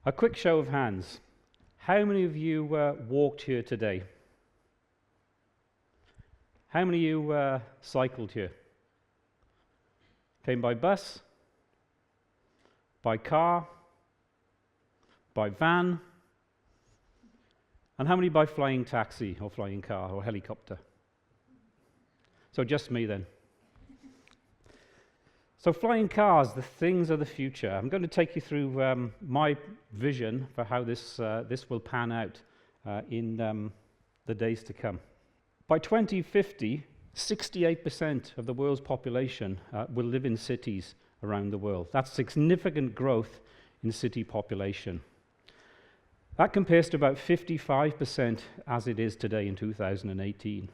A quick show of hands. How many of you walked here today? How many of you cycled here? Came by bus? By car? By van? And how many by flying taxi or flying car or helicopter? So just me then. So flying cars, the things of the future. I'm going to take you through my vision for how this will pan out in the days to come. By 2050, 68% of the world's population will live in cities around the world. That's significant growth in city population. That compares to about 55% as it is today in 2018,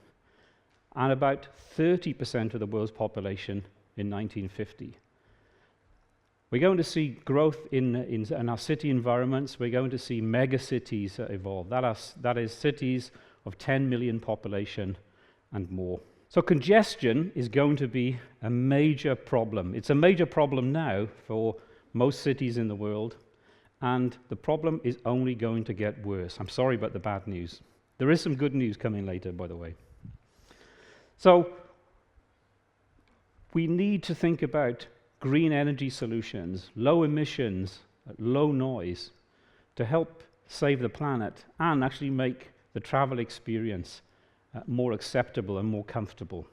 and about 30% of the world's population in 1950. We're going to see growth in our city environments. We're going to see mega cities evolve. That is cities of 10 million population and more. So congestion is going to be a major problem. It's a major problem now for most cities in the world, and the problem is only going to get worse. I'm sorry about the bad news. There is some good news coming later, by the way. So we need to think about green energy solutions, low emissions, low noise, to help save the planet and actually make the travel experience more acceptable and more comfortable.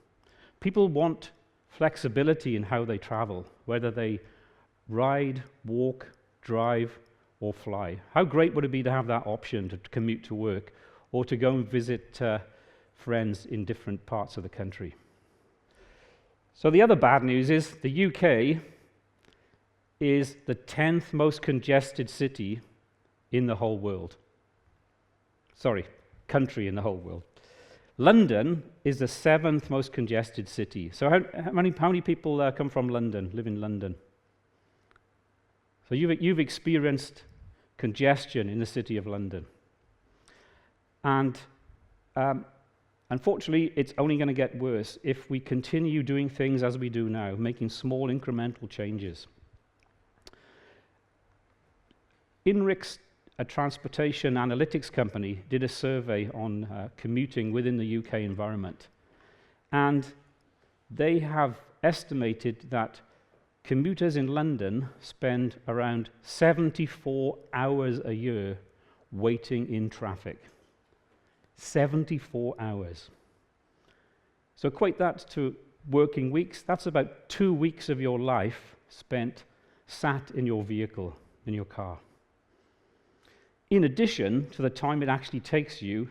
People want flexibility in how they travel, whether they ride, walk, drive, or fly. How great would it be to have that option to commute to work or to go and visit friends in different parts of the country? So the other bad news is the UK is the 10th most congested city in the whole world. Sorry, country in the whole world. London is the 7th most congested city. So how many people come from London, live in London? So you've experienced congestion in the city of London. And unfortunately, it's only going to get worse if we continue doing things as we do now, making small incremental changes. INRIX, a transportation analytics company, did a survey on commuting within the UK environment. And they have estimated that commuters in London spend around 74 hours a year waiting in traffic. 74 hours. So equate that to working weeks. That's about 2 weeks of your life spent sat in your vehicle, in your car. In addition to the time it actually takes you,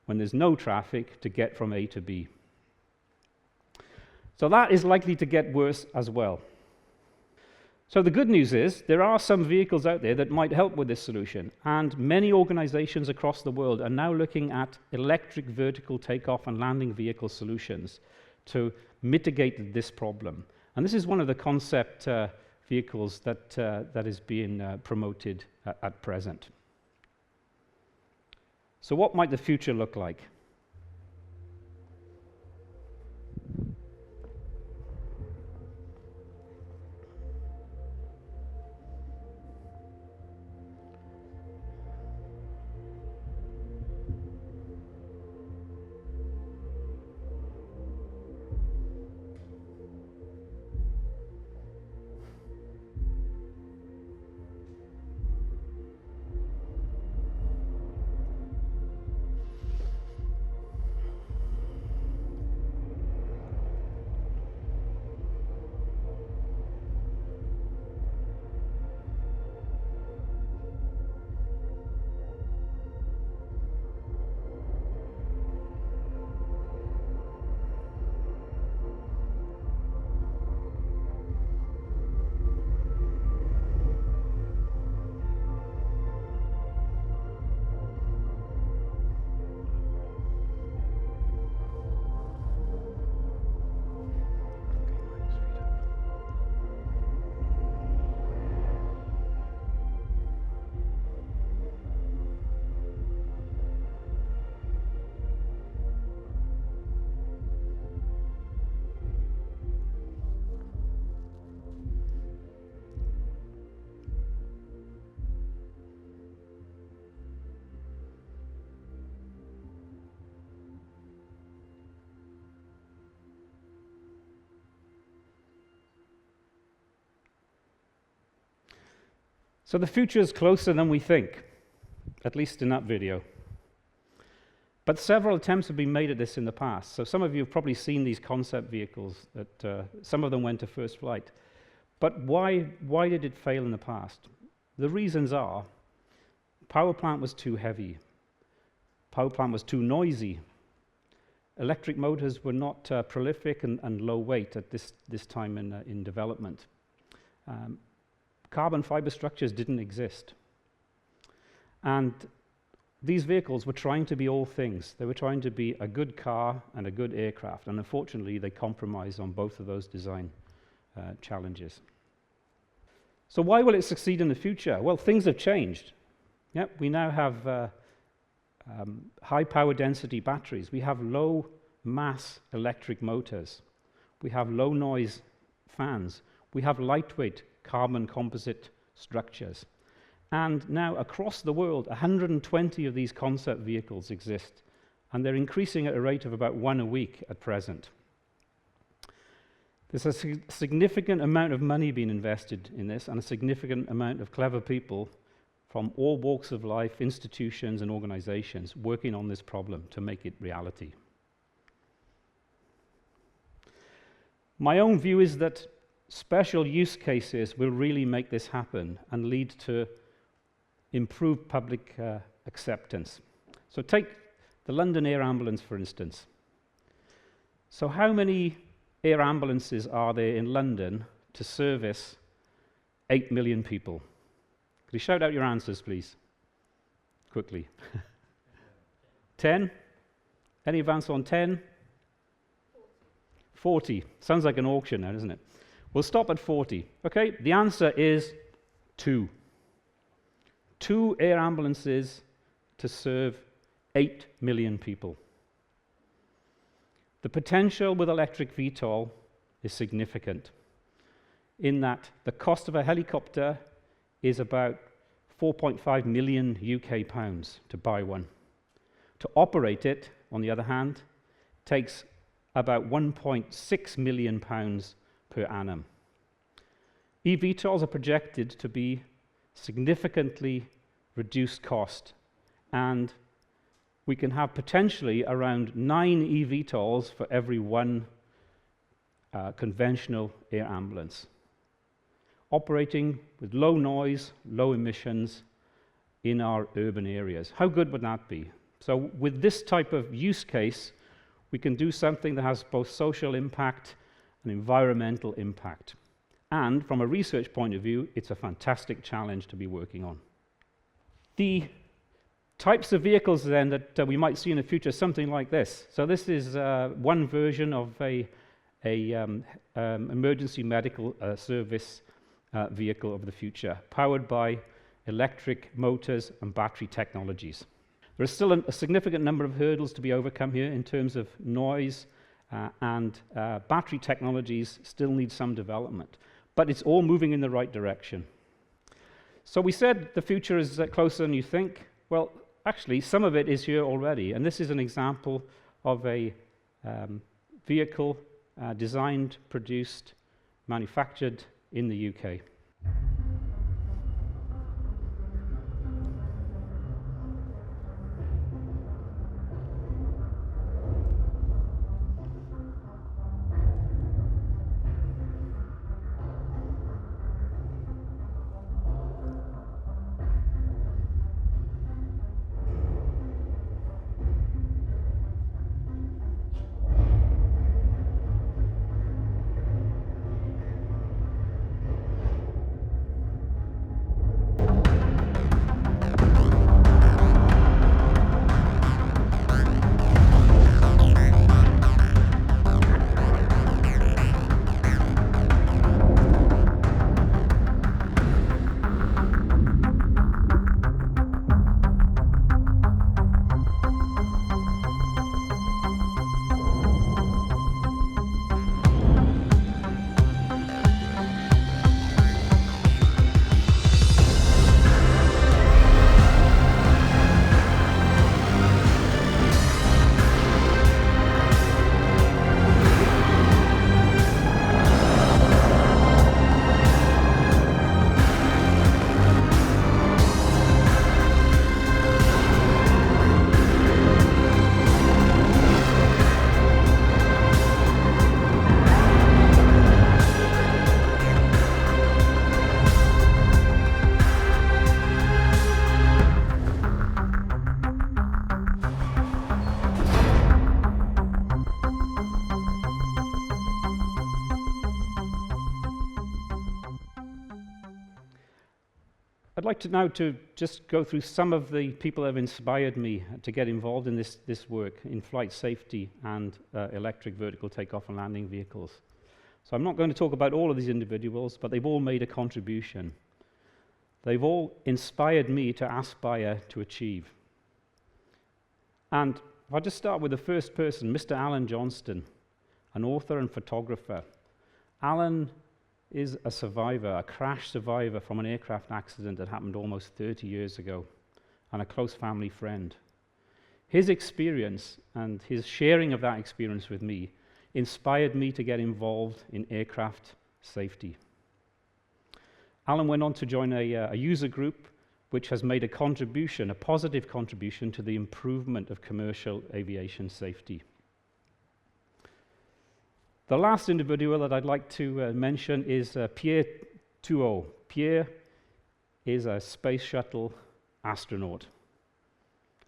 when there's no traffic, to get from A to B. So that is likely to get worse as well. So the good news is there are some vehicles out there that might help with this solution, and many organizations across the world are now looking at electric vertical takeoff and landing vehicle solutions to mitigate this problem. And this is one of the concept vehicles that is being promoted at present. So what might the future look like? So the future is closer than we think, at least in that video. But several attempts have been made at this in the past. So some of you have probably seen these concept vehicles that some of them went to first flight. But why did it fail in the past? The reasons are power plant was too heavy. Power plant was too noisy. Electric motors were not prolific and low weight at this time in development. Carbon fiber structures didn't exist. And these vehicles were trying to be all things. They were trying to be a good car and a good aircraft, and unfortunately they compromised on both of those design challenges. So why will it succeed in the future? Well, things have changed. Yep, we now have high power density batteries. We have low mass electric motors. We have low noise fans. We have lightweight carbon composite structures. And now across the world, 120 of these concept vehicles exist, and they're increasing at a rate of about one a week at present. There's a significant amount of money being invested in this, and a significant amount of clever people from all walks of life, institutions and organizations working on this problem to make it reality. My own view is that special use cases will really make this happen and lead to improved public acceptance. So take the London Air Ambulance, for instance. So how many air ambulances are there in London to service 8 million people? Could you shout out your answers, please? Quickly. 10? Any advance on 10? 40. Sounds like an auction now, doesn't it? We'll stop at 40. Okay, the answer is 2. 2 air ambulances to serve 8 million people. The potential with electric VTOL is significant in that the cost of a helicopter is about 4.5 million UK pounds to buy one. To operate it, on the other hand, takes about 1.6 million pounds per annum. eVTOLs are projected to be significantly reduced cost, and we can have potentially around 9 eVTOLs for every one conventional air ambulance, operating with low noise, low emissions in our urban areas. How good would that be? So with this type of use case, we can do something that has both social impact and environmental impact. And from a research point of view, it's a fantastic challenge to be working on. The types of vehicles then that we might see in the future, something like this. So this is one version of a emergency medical service vehicle of the future, powered by electric motors and battery technologies. There is still a significant number of hurdles to be overcome here in terms of noise, and battery technologies still need some development. But it's all moving in the right direction. So we said the future is closer than you think. Well, actually, some of it is here already. And this is an example of a vehicle designed, produced, manufactured in the UK. I'd like to now to just go through some of the people that have inspired me to get involved in this work in flight safety and electric vertical takeoff and landing vehicles. So I'm not going to talk about all of these individuals, but they've all made a contribution. They've all inspired me to aspire to achieve. And if I just start with the first person, Mr. Alan Johnston, an author and photographer. Alan is a survivor, a crash survivor from an aircraft accident that happened almost 30 years ago, and a close family friend. His experience and his sharing of that experience with me inspired me to get involved in aircraft safety. Alan went on to join a user group which has made a contribution, a positive contribution to the improvement of commercial aviation safety. The last individual that I'd like to mention is Pierre Thuot. Pierre is a space shuttle astronaut,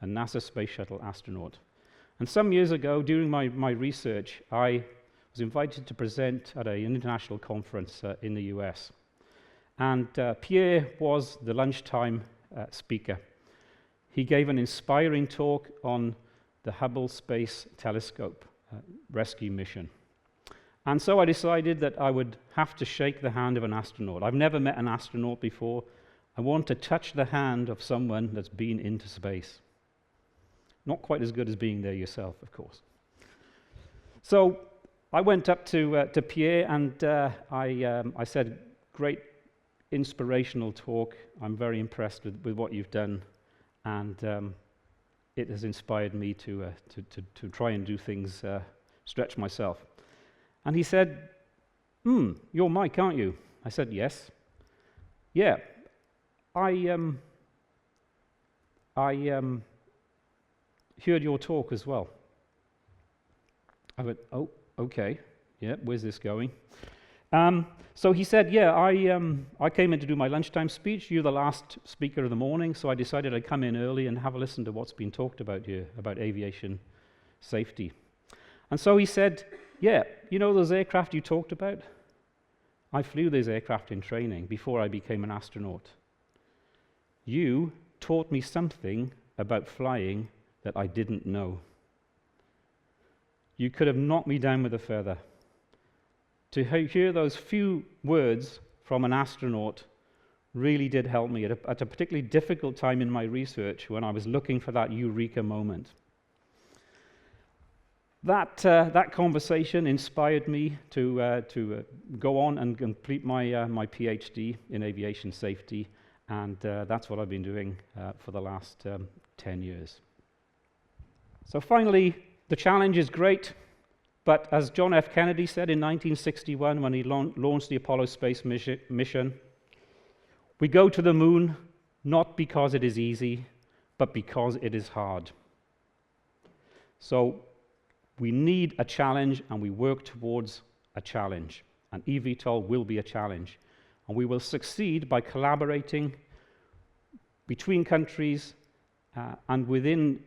a NASA space shuttle astronaut. And some years ago, during my research, I was invited to present at an international conference in the US. And Pierre was the lunchtime speaker. He gave an inspiring talk on the Hubble Space Telescope rescue mission. And so I decided that I would have to shake the hand of an astronaut. I've never met an astronaut before. I want to touch the hand of someone that's been into space. Not quite as good as being there yourself, of course. So I went up to Pierre and I said, great inspirational talk. I'm very impressed with what you've done. And it has inspired me to try and do things, stretch myself. And he said, you're Mike, aren't you? I said, yes. Yeah, I heard your talk as well. I went, oh, okay. Yeah, where's this going? So he said, yeah, I came in to do my lunchtime speech. You're the last speaker of the morning, so I decided I'd come in early and have a listen to what's been talked about here, about aviation safety. And so he said, yeah, you know those aircraft you talked about? I flew those aircraft in training before I became an astronaut. You taught me something about flying that I didn't know. You could have knocked me down with a feather. To hear those few words from an astronaut really did help me at a particularly difficult time in my research when I was looking for that eureka moment. That conversation inspired me to go on and complete my PhD in aviation safety, and that's what I've been doing for the last 10 years. So finally, the challenge is great, but as John F. Kennedy said in 1961 when he launched the Apollo space mission, we go to the moon not because it is easy, but because it is hard. So we need a challenge, and we work towards a challenge. And eVTOL will be a challenge. And we will succeed by collaborating between countries and within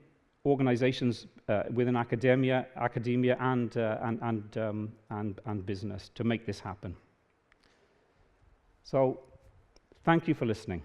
organizations, within academia and business to make this happen. So, thank you for listening.